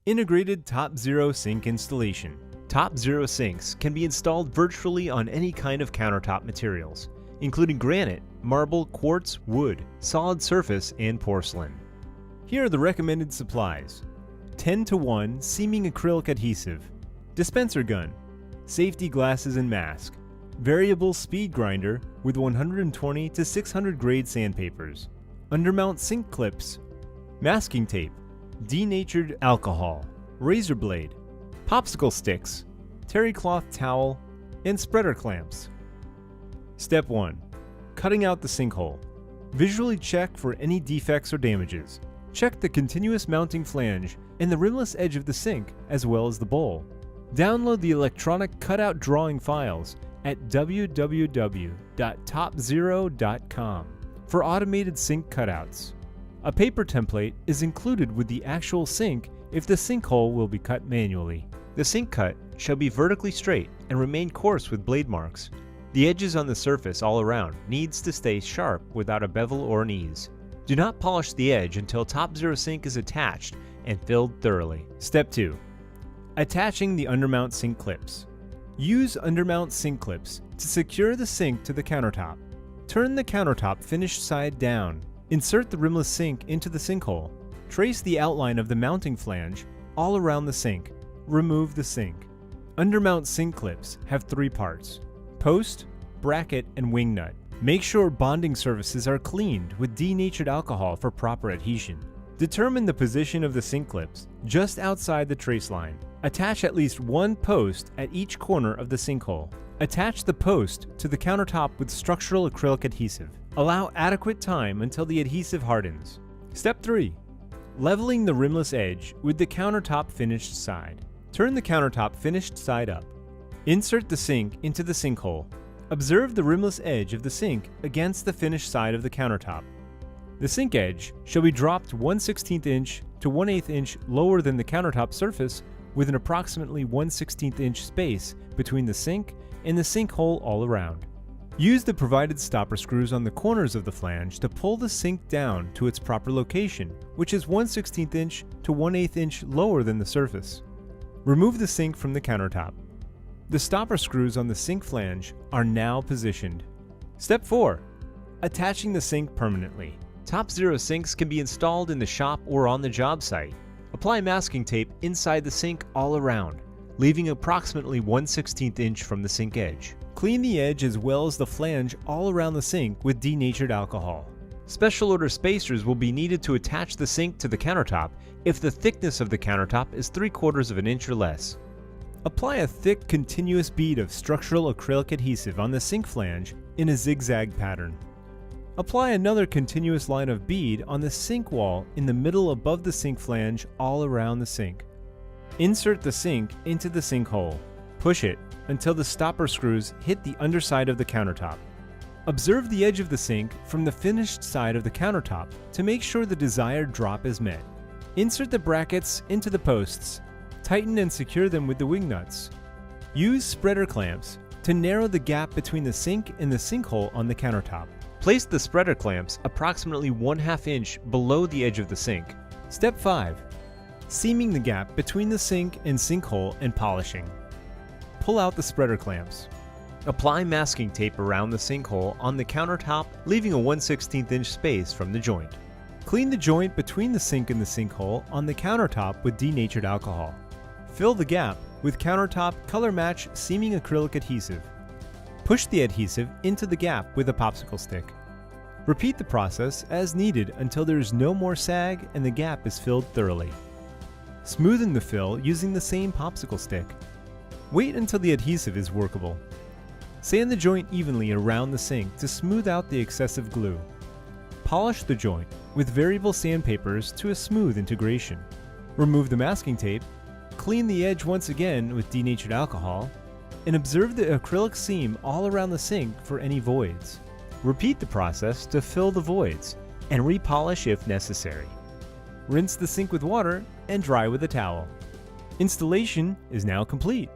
Integrated TopZero sink installation. TopZero sinks can be installed virtually on any kind of countertop materials, including granite, marble, quartz, wood, solid surface, and porcelain. Here are the recommended supplies: 10:1 seaming acrylic adhesive, dispenser gun, safety glasses and mask, variable speed grinder with 120 to 600 grade sandpapers, undermount sink clips, masking tape, denatured alcohol, razor blade, popsicle sticks, terry cloth towel, and spreader clamps. Step 1. Cutting out the sinkhole. Visually check for any defects or damages. Check the continuous mounting flange and the rimless edge of the sink as well as the bowl. Download the electronic cutout drawing files at www.topzero.com for automated sink cutouts. A paper template is included with the actual sink if the sinkhole will be cut manually. The sink cut shall be vertically straight and remain coarse with blade marks. The edges on the surface all around needs to stay sharp without a bevel or an ease. Do not polish the edge until TopZero sink is attached and filled thoroughly. Step 2. Attaching the undermount sink clips. Use undermount sink clips to secure the sink to the countertop. Turn the countertop finished side down. Insert the rimless sink into the sinkhole. Trace the outline of the mounting flange all around the sink. Remove the sink. Undermount sink clips have 3 parts: post, bracket, and wing nut. Make sure bonding surfaces are cleaned with denatured alcohol for proper adhesion. Determine the position of the sink clips just outside the trace line. Attach at least 1 post at each corner of the sinkhole. Attach the post to the countertop with structural acrylic adhesive. Allow adequate time until the adhesive hardens. Step 3. Leveling the rimless edge with the countertop finished side. Turn the countertop finished side up. Insert the sink into the sinkhole. Observe the rimless edge of the sink against the finished side of the countertop. The sink edge shall be dropped 1/16 inch to 1/8 inch lower than the countertop surface, with an approximately 1/16 inch space between the sink and the sinkhole all around. Use the provided stopper screws on the corners of the flange to pull the sink down to its proper location, which is 1/16 inch to 1/8 inch lower than the surface. Remove the sink from the countertop. The stopper screws on the sink flange are now positioned. Step 4. Attaching the sink permanently. TopZero sinks can be installed in the shop or on the job site. Apply masking tape inside the sink all around, leaving approximately 1/16 inch from the sink edge. Clean the edge as well as the flange all around the sink with denatured alcohol. Special order spacers will be needed to attach the sink to the countertop if the thickness of the countertop is 3/4 of an inch or less. Apply a thick continuous bead of structural acrylic adhesive on the sink flange in a zigzag pattern. Apply another continuous line of bead on the sink wall in the middle above the sink flange all around the sink. Insert the sink into the sink hole. Push it until the stopper screws hit the underside of the countertop. Observe the edge of the sink from the finished side of the countertop to make sure the desired drop is met. Insert the brackets into the posts. Tighten and secure them with the wing nuts. Use spreader clamps to narrow the gap between the sink and the sinkhole on the countertop. Place the spreader clamps approximately 1/2 inch below the edge of the sink. Step 5. Seaming the gap between the sink and sinkhole and polishing. Pull out the spreader clamps. Apply masking tape around the sinkhole on the countertop, leaving a 1/16 inch space from the joint. Clean the joint between the sink and the sinkhole on the countertop with denatured alcohol. Fill the gap with countertop color match seaming acrylic adhesive. Push the adhesive into the gap with a popsicle stick. Repeat the process as needed until there is no more sag and the gap is filled thoroughly. Smoothen the fill using the same popsicle stick. Wait until the adhesive is workable. Sand the joint evenly around the sink to smooth out the excessive glue. Polish the joint with variable sandpapers to a smooth integration. Remove the masking tape, clean the edge once again with denatured alcohol, and observe the acrylic seam all around the sink for any voids. Repeat the process to fill the voids and repolish if necessary. Rinse the sink with water and dry with a towel. Installation is now complete.